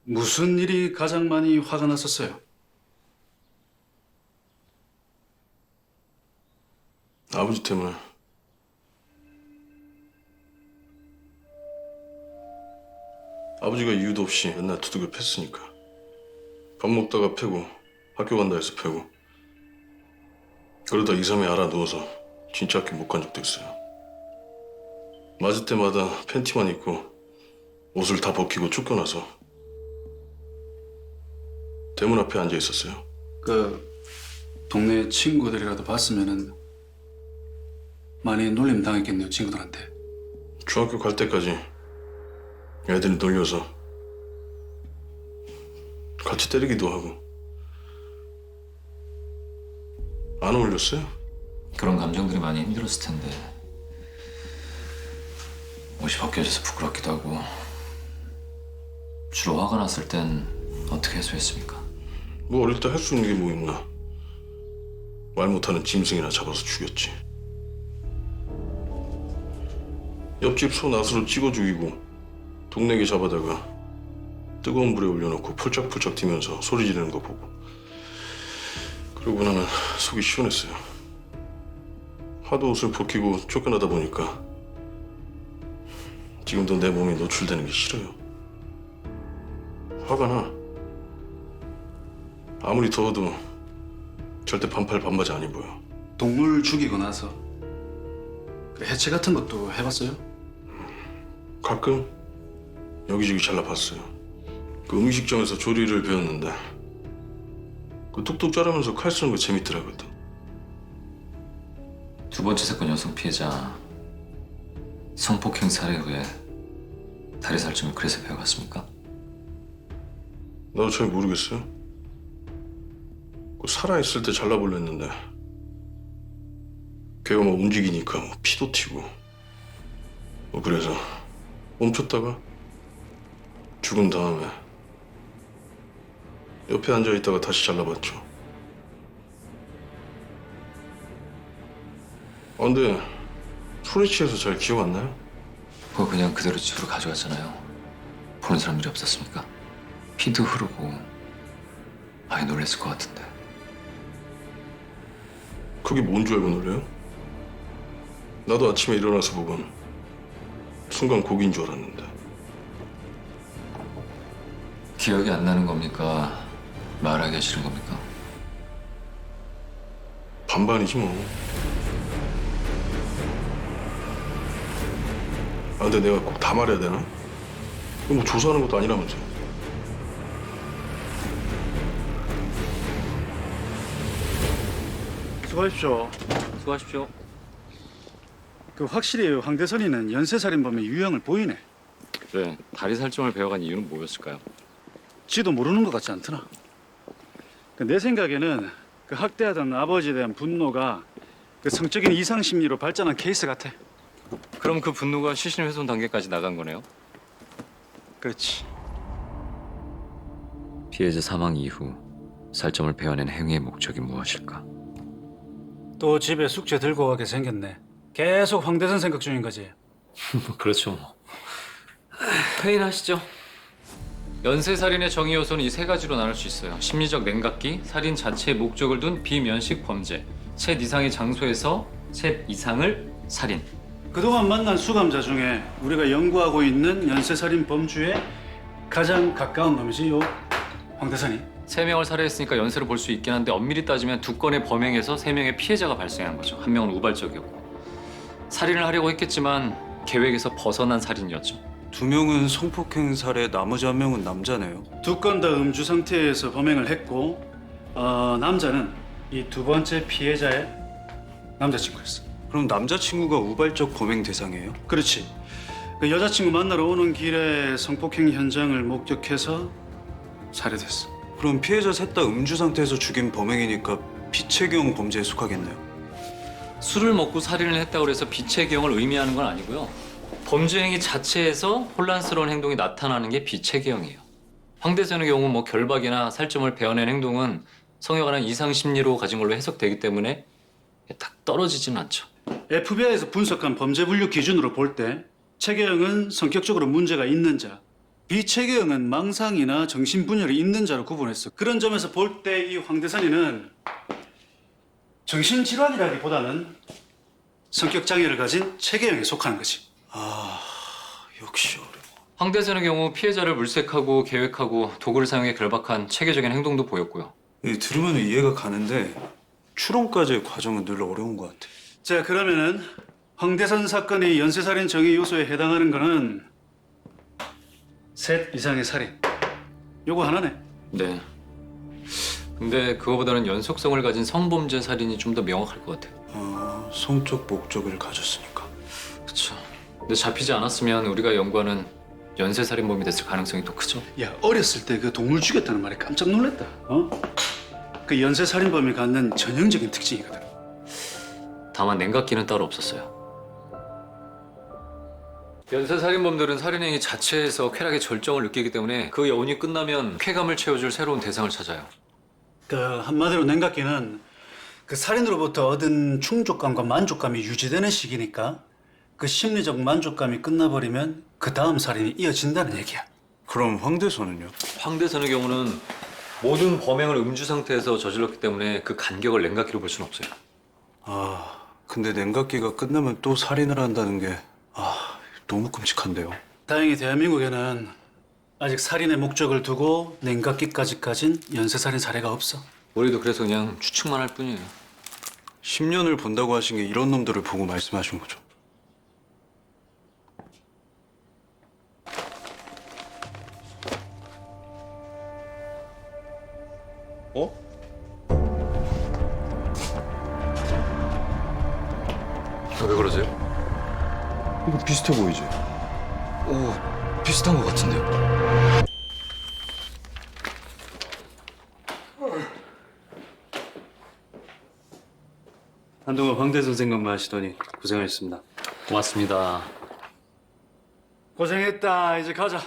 무슨 일이 가장 많이 화가 났었어요? 아버지 때문에. 아버지가 이유도 없이 맨날 두들겨 팼으니까. 밥 먹다가 패고 학교 간다 해서 패고 그러다 2, 3일 알아 누워서 진짜 학교 못 간 적도 있어요. 맞을 때마다 팬티만 입고 옷을 다 벗기고 쫓겨나서 대문 앞에 앉아 있었어요. 그 동네 친구들이라도 봤으면은 많이 놀림 당했겠네요, 친구들한테. 중학교 갈 때까지 애들이 놀려서 같이 때리기도 하고. 안 어울렸어요? 그런 감정들이 많이 힘들었을 텐데 옷이 벗겨져서 부끄럽기도 하고. 주로 화가 났을 땐 어떻게 해소했습니까? 뭐 어릴 때 할 수 있는 게 뭐 있나. 말 못하는 짐승이나 잡아서 죽였지. 옆집 소 낫으로 찍어 죽이고 동네 개 잡아다가 뜨거운 불에 올려놓고 폴짝폴짝 뛰면서 소리 지르는 거 보고 그러고 나면 속이 시원했어요. 하도 옷을 벗기고 쫓겨나다 보니까 지금도 내 몸이 노출되는 게 싫어요. 화가 나. 아무리 더워도 절대 반팔 반바지 안 입어요. 동물 죽이고 나서 그 해체 같은 것도 해봤어요? 가끔 여기저기 잘라봤어요. 그 음식점에서 조리를 배웠는데 그 뚝뚝 자르면서 칼 쓰는 거 재밌더라거든. 두 번째 사건 여성 피해자 성폭행 살해 후에 다리 살점을 그래서 배워갔습니까? 나도 잘 모르겠어요. 그 살아있을 때 잘라보려 했는데 걔가 막 움직이니까 뭐 피도 튀고 뭐 그래서 멈췄다가 죽은 다음에 옆에 앉아있다가 다시 잘라봤죠. 아 근데 소리 취해서 잘 기억 안 나요? 그거 그냥 그대로 집으로 가져갔잖아요. 보는 사람들이 없었습니까? 피도 흐르고 많이 놀랬을 것 같은데. 그게 뭔 줄 알고 놀래요? 나도 아침에 일어나서 보곤 순간 고기인 줄 알았는데. 기억이 안 나는 겁니까? 말하기가 싫은 겁니까? 반반이지 뭐. 아 근데 내가 꼭 다 말해야 되나? 이거 뭐 조사하는 것도 아니라면서. 수고하십시오. 수고하십시오. 그 확실히 황대선이는 연쇄살인범의 유형을 보이네. 네, 다리 살점을 배워간 이유는 뭐였을까요? 지도 모르는 것 같지 않더나. 내 생각에는 그 학대하던 아버지에 대한 분노가 그 성적인 이상 심리로 발전한 케이스 같아. 그럼 그 분노가 시신 훼손 단계까지 나간 거네요? 그렇지. 피해자 사망 이후 살점을 베어낸 행위의 목적이 무엇일까? 또 집에 숙제 들고 가게 생겼네. 계속 황대선 생각 중인 거지. 그렇죠 뭐. 회의를 하시죠. 연쇄살인의 정의 요소는 이 세 가지로 나눌 수 있어요. 심리적 냉각기, 살인 자체의 목적을 둔 비면식 범죄, 셋 이상의 장소에서 셋 이상을 살인. 그동안 만난 수감자 중에 우리가 연구하고 있는 연쇄살인 범주에 가장 가까운 놈이지, 요 황대선이. 세 명을 살해했으니까 연쇄로 볼 수 있긴 한데 엄밀히 따지면 두 건의 범행에서 세 명의 피해자가 발생한 거죠. 한 명은 우발적이었고. 살인을 하려고 했겠지만 계획에서 벗어난 살인이었죠. 두 명은 성폭행 살해, 나머지 한 명은 남자네요. 두 건 다 음주 상태에서 범행을 했고, 남자는 이 두 번째 피해자의 남자친구였어. 그럼 남자친구가 우발적 범행 대상이에요? 그렇지. 그 여자친구 만나러 오는 길에 성폭행 현장을 목격해서 살해됐어. 그럼 피해자 셋 다 음주 상태에서 죽인 범행이니까 비체경 범죄에 속하겠네요. 술을 먹고 살인을 했다고 해서 비체 경을 의미하는 건 아니고요. 범죄 행위 자체에서 혼란스러운 행동이 나타나는 게 비체 경이에요. 황대선의 경우 뭐 결박이나 살점을 베어낸 행동은 성에 관한 이상 심리로 가진 걸로 해석되기 때문에 딱 떨어지지는 않죠. FBI에서 분석한 범죄 분류 기준으로 볼 때 최계영은 성격적으로 문제가 있는 자, 비체계형은 망상이나 정신분열이 있는 자로 구분했어. 그런 점에서 볼 때 이 황대선이는 정신질환이라기보다는 성격장애를 가진 체계형에 속하는 거지. 역시 어려워. 황대선의 경우 피해자를 물색하고 계획하고 도구를 사용해 결박한 체계적인 행동도 보였고요. 들으면 이해가 가는데 추론까지의 과정은 늘 어려운 것 같아. 자, 그러면은 황대선 사건의 연쇄살인 정의 요소에 해당하는 거는 셋 이상의 살인. 요거 하나네. 네. 근데 그거보다는 연속성을 가진 성범죄 살인이 좀 더 명확할 것 같아요. 성적 목적을 가졌으니까. 그렇죠. 근데 잡히지 않았으면 우리가 연구하는 연쇄살인범이 됐을 가능성이 더 크죠. 야, 어렸을 때 그 동물 죽였다는 말에 깜짝 놀랐다. 그 연쇄살인범이 갖는 전형적인 특징이거든. 다만 냉각기는 따로 없었어요. 연쇄살인범들은 살인행위 자체에서 쾌락의 절정을 느끼기 때문에 그 여운이 끝나면 쾌감을 채워줄 새로운 대상을 찾아요. 그 한마디로 냉각기는 그 살인으로부터 얻은 충족감과 만족감이 유지되는 시기니까 그 심리적 만족감이 끝나버리면 그 다음 살인이 이어진다는 얘기야. 그럼 황대선은요? 황대선의 경우는 모든 범행을 음주 상태에서 저질렀기 때문에 그 간격을 냉각기로 볼 수는 없어요. 근데 냉각기가 끝나면 또 살인을 한다는 게 너무 끔찍한데요. 다행히 대한민국에는 아직 살인의 목적을 두고 냉각기까지 가진 연쇄살인 사례가 없어. 우리도 그래서 그냥 추측만 할 뿐이에요. 10년을 본다고 하신 게 이런 놈들을 보고 말씀하신 거죠. 왜 그러세요? 이거 비슷해 보이지? 오, 비슷한 것 같은데요. 한동안 황대선 생각만 하시더니 고생하셨습니다. 고맙습니다. 고생했다. 이제 가자.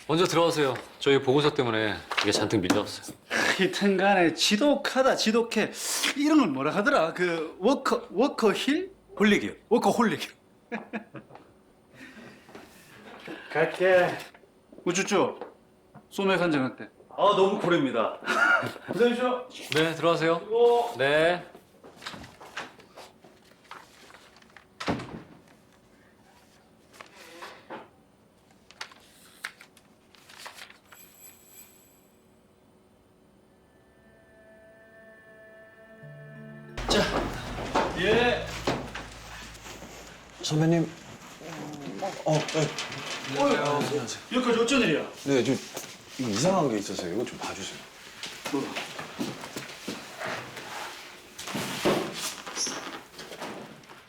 먼저 들어가세요. 저희 보고서 때문에 이게 잔뜩 밀려왔어요. 하여튼간에 지독하다. 지독해. 이런 걸 뭐라 하더라? 그 워커힐? 홀릭이요. 워커홀릭. 갈게. 우쭈쭈. 소맥 한 잔 어때? 너무 고rep니다. 고생하십시오. 네, 들어가세요. 네. 예. 선배님. 여기까지 어쩐 일이야? 네, 저 이거 이상한 게 있어서요. 이거 좀 봐주세요.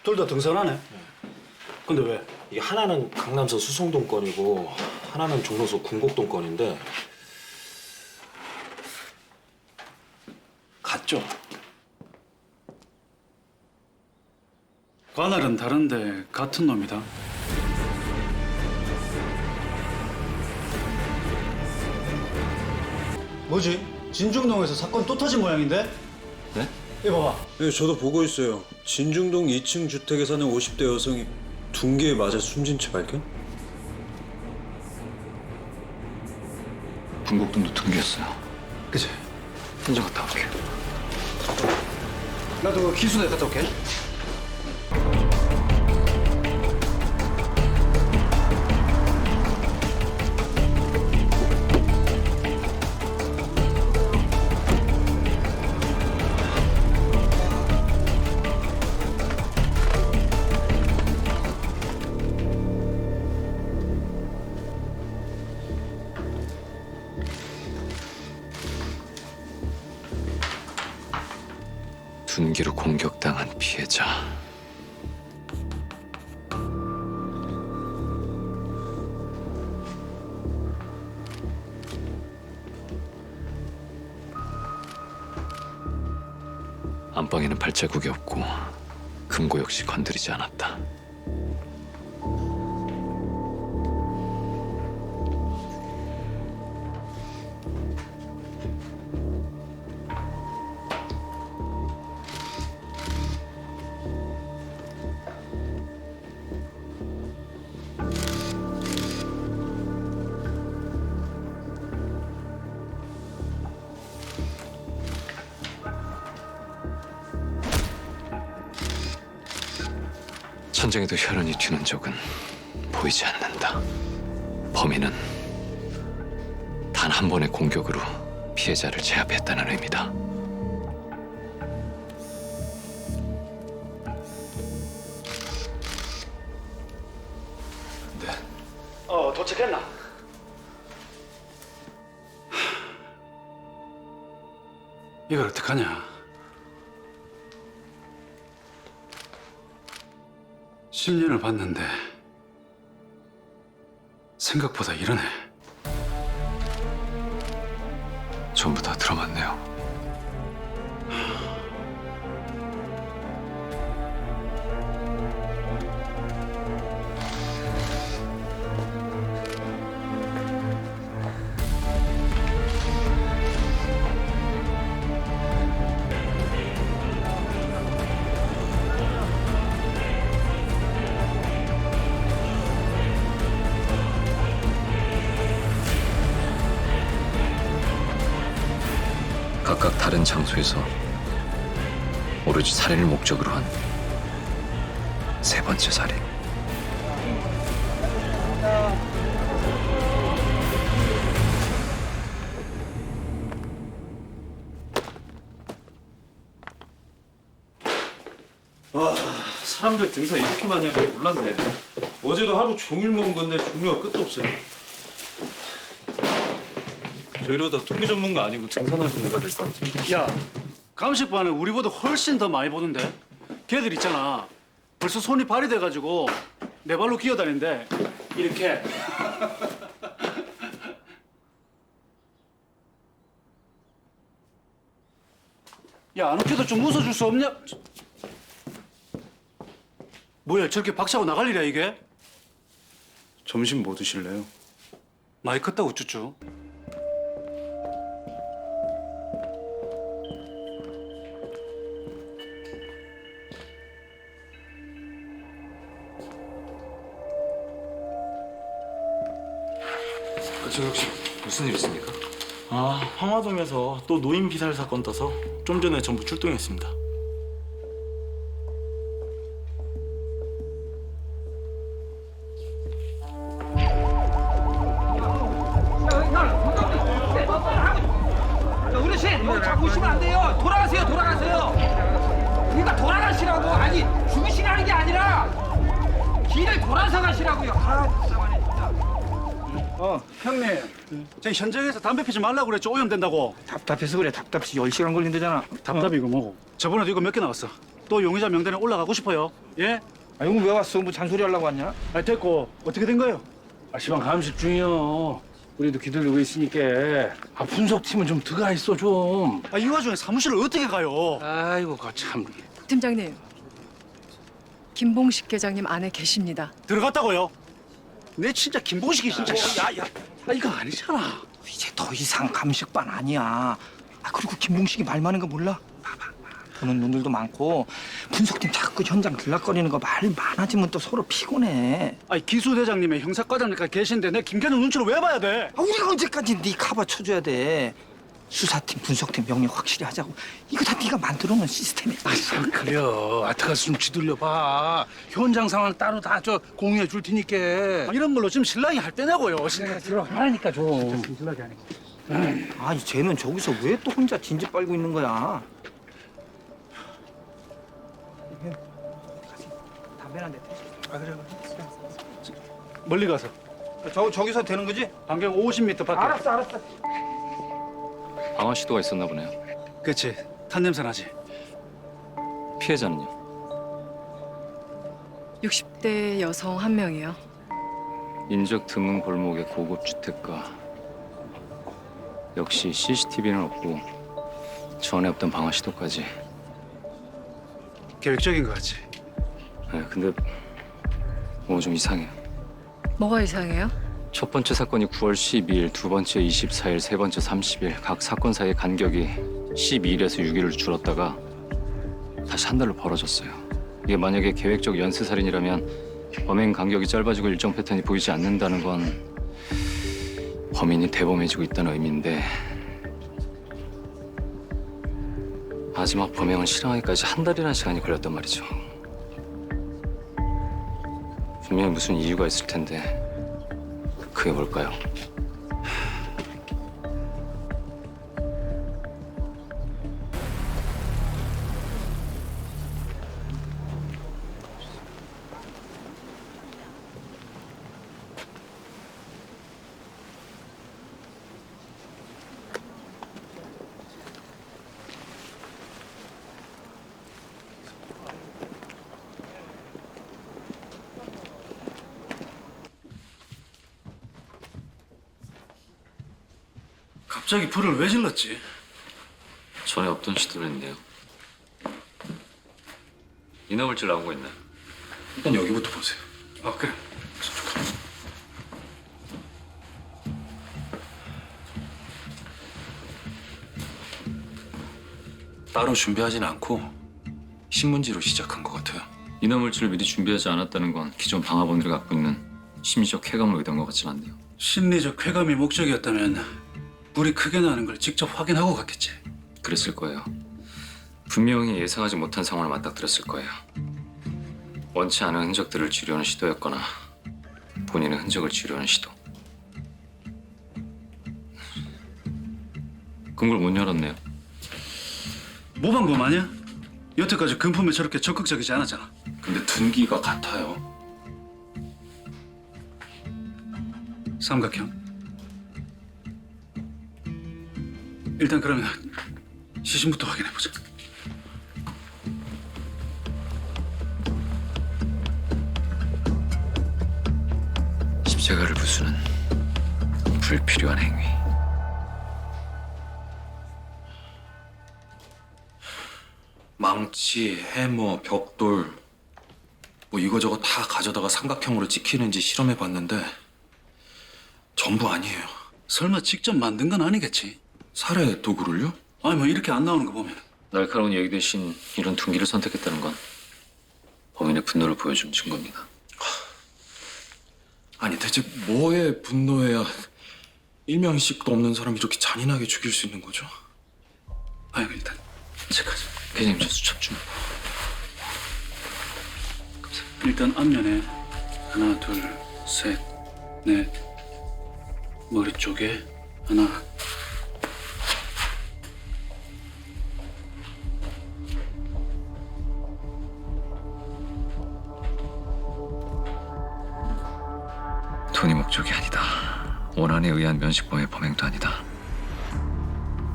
둘 다 등산하네. 근데 왜? 이게 하나는 강남서 수성동 건이고 하나는 종로서 궁곡동 건인데 같죠? 관할은 다른데 같은 놈이다. 뭐지? 진중동에서 사건 또 터진 모양인데? 네? 이거 봐봐. 네, 저도 보고 있어요. 진중동 2층 주택에 사는 50대 여성이 둔기에 맞아 숨진 채 발견? 분곡동도 등기였어요. 그치? 혼자 갔다 올게요. 나도 그 기수대 갔다 올게. 둔기로 공격당한 피해자. 안방에는 발자국이 없고 금고 역시 건드리지 않았다. 심장에도 혈흔이 튀는 적은 보이지 않는다. 범인은 단 한 번의 공격으로 피해자를 제압했다는 의미다. 도착했나? 이걸 어떡하냐? 10년을 봤는데 생각보다 이러네. 전부 다 들어맞네요. 각각 다른 장소에서 오로지 살인을 목적으로 한 세 번째 살인. 사람들 등산 이렇게 많이 하는 거 몰랐네. 어제도 하루 종일 먹은 건데 종류가 끝도 없어요. 저 이러다 통계 전문가 아니고 등산할 전문가 될 것 같아. 야, 감식반은 우리보다 훨씬 더 많이 보던데. 걔들 있잖아. 벌써 손이 발이 돼가지고 내 발로 기어다니는데 이렇게. 야, 안 웃겨도 좀 웃어줄 수 없냐? 뭐야, 저렇게 박차고 나갈 일이야 이게? 점심 뭐 드실래요? 많이 컸다고 쭈쭈. 저 혹시 무슨 일 있습니까? 아, 황화동에서 또 노인 피살 사건 떠서 좀 전에 전부 출동했습니다. 어르신, 뭐 자꾸 오시면 안 돼요. 돌아가세요, 돌아가세요. 그러니까 돌아가시라고. 아니, 죽으시라는 게 아니라 길을 돌아서 가시라고요. 아, 불쌍하네 진짜. 형님, 저 현장에서 담배 피지 말라고 그랬죠. 오염된다고. 답답해서 그래. 답답해서 10시간 걸린다잖아. 답답이 이거 뭐고? 저번에도 이거 몇 개 나왔어. 또 용의자 명단에 올라가고 싶어요. 예? 아, 이거 왜 왔어? 뭐 잔소리 하려고 왔냐? 아, 됐고 어떻게 된 거예요? 시방 감식 중이요. 우리도 기다리고 있으니까 분석팀은 좀 들어가 있어 좀. 아, 이 와중에 사무실을 어떻게 가요? 아이고 참. 팀장님, 김봉식 계장님 안에 계십니다. 들어갔다고요? 내 진짜 김봉식이 진짜. 야, 이거 아니잖아. 이제 더 이상 감식반 아니야. 아, 그리고 김봉식이 말 많은 거 몰라? 봐봐. 보는 눈들도 많고 분석팀 자꾸 현장 들락거리는 거 말 많아지면 또 서로 피곤해. 아니, 기수대장님의 형사과장님까지 계신데 내 김계는 눈치를 왜 봐야 돼? 아, 우리가 언제까지 네 카바 쳐줘야 돼? 수사팀, 분석팀 명령 확실히 하자고. 이거 다 네가 만들어놓은 시스템이야. 참 그래요. 아트가서 좀 쥐들려 봐. 현장 상황 따로 다 공유해 줄 테니까. 이런 걸로 지금 신랑이 할 때냐고요. 들어가라니까 좀. 신랑이 아니고. 아니, 쟤는 저기서 왜 또 혼자 진지 빨고 있는 거야? 담배나 내. 아, 그래. 멀리 가서. 저기서 되는 거지? 반경 50m 밖에. 알았어. 방화 시도가 있었나 보네요. 그렇지. 탄 냄새 나지. 피해자는요? 60대 여성 한 명이요. 인적 드문 골목의 고급 주택가. 역시 CCTV는 없고 전에 없던 방화 시도까지. 계획적인 거 같지. 네, 근데 뭐 좀 이상해요. 뭐가 이상해요? 첫 번째 사건이 9월 12일, 두 번째 24일, 세 번째 30일. 각 사건 사이의 간격이 12일에서 6일로 줄었다가 다시 한 달로 벌어졌어요. 이게 만약에 계획적 연쇄살인이라면 범행 간격이 짧아지고 일정 패턴이 보이지 않는다는 건 범인이 대범해지고 있다는 의미인데 마지막 범행을 실행하기까지 한 달이라는 시간이 걸렸단 말이죠. 분명히 무슨 이유가 있을 텐데 그게 뭘까요? 갑자기 불을 왜 질렀지? 전에 없던 시도를 했네요. 인화물질 나온 거 있나요? 일단 여기부터 보세요. 아 그래. 따로 준비하진 않고 신문지로 시작한 것 같아요. 인화물질을 미리 준비하지 않았다는 건 기존 방화범들이 갖고 있는 심리적 쾌감을 의도한 것 같진 않네요. 심리적 쾌감이 목적이었다면 불이 크게 나는 걸 직접 확인하고 갔겠지. 그랬을 거예요. 분명히 예상하지 못한 상황을 맞닥뜨렸을 거예요. 원치 않은 흔적들을 지우려는 시도였거나 본인의 흔적을 지우려는 시도. 금고를 못 열었네요. 모방범 아니야? 여태까지 금품에 저렇게 적극적이지 않았잖아. 근데 둔기가 같아요. 삼각형. 일단 그러면 시신부터 확인해보자. 십자가를 부수는 불필요한 행위. 망치, 해머, 벽돌 뭐 이거저거 다 가져다가 삼각형으로 찍히는지 실험해봤는데 전부 아니에요. 설마 직접 만든 건 아니겠지? 살해 도구를요? 아니 뭐 이렇게 안 나오는 거 보면 날카로운 얘기 대신 이런 둔기를 선택했다는 건 범인의 분노를 보여준 증거입니다. 아니 대체 뭐에 분노해야 일명식도 없는 사람 이렇게 잔인하게 죽일 수 있는 거죠? 아니 일단 체크하자. 회장님 저 수첩 좀. 일단 앞면에 하나 둘 셋 넷 머리 쪽에 하나 돈이 목적이 아니다. 원한에 의한 면식범의 범행도 아니다.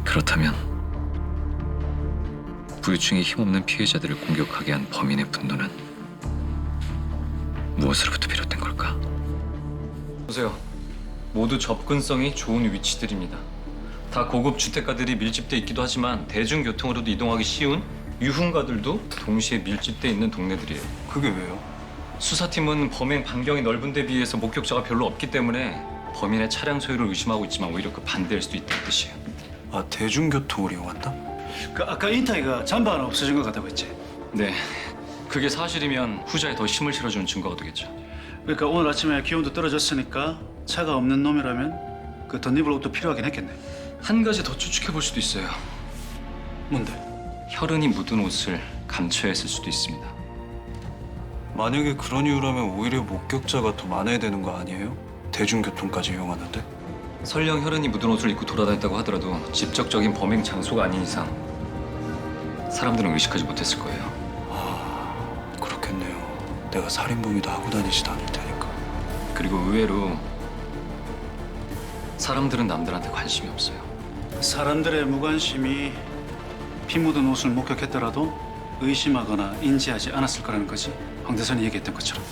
그렇다면 부유층의 힘없는 피해자들을 공격하게 한 범인의 분노는 무엇으로부터 비롯된 걸까? 보세요. 모두 접근성이 좋은 위치들입니다. 다 고급 주택가들이 밀집돼 있기도 하지만 대중교통으로도 이동하기 쉬운 유흥가들도 동시에 밀집돼 있는 동네들이에요. 그게 왜요? 수사팀은 범행 반경이 넓은 데 비해서 목격자가 별로 없기 때문에 범인의 차량 소유를 의심하고 있지만 오히려 그 반대일 수도 있다는 뜻이에요. 아, 대중교통을 이용한다? 그 아까 인타이가 잠바 하나 없어진 것 같다고 했지? 네, 그게 사실이면 후자에 더 힘을 실어주는 증거가 되겠죠. 그러니까 오늘 아침에 기온도 떨어졌으니까 차가 없는 놈이라면 그 덧입을 옷도 필요하긴 했겠네. 한 가지 더 추측해 볼 수도 있어요. 뭔데? 혈흔이 묻은 옷을 감춰야 했을 수도 있습니다. 만약에 그런 이유라면 오히려 목격자가 더 많아야 되는 거 아니에요? 대중교통까지 이용하는데? 설령 혈흔이 묻은 옷을 입고 돌아다녔다고 하더라도 직접적인 범행 장소가 아닌 이상 사람들은 의식하지 못했을 거예요. 그렇겠네요. 내가 살인범이다 하고 다니지도 않을 테니까. 그리고 의외로 사람들은 남들한테 관심이 없어요. 사람들의 무관심이 피 묻은 옷을 목격했더라도 의심하거나 인지하지 않았을 거라는 거지. 황 대선이 얘기했던 것처럼.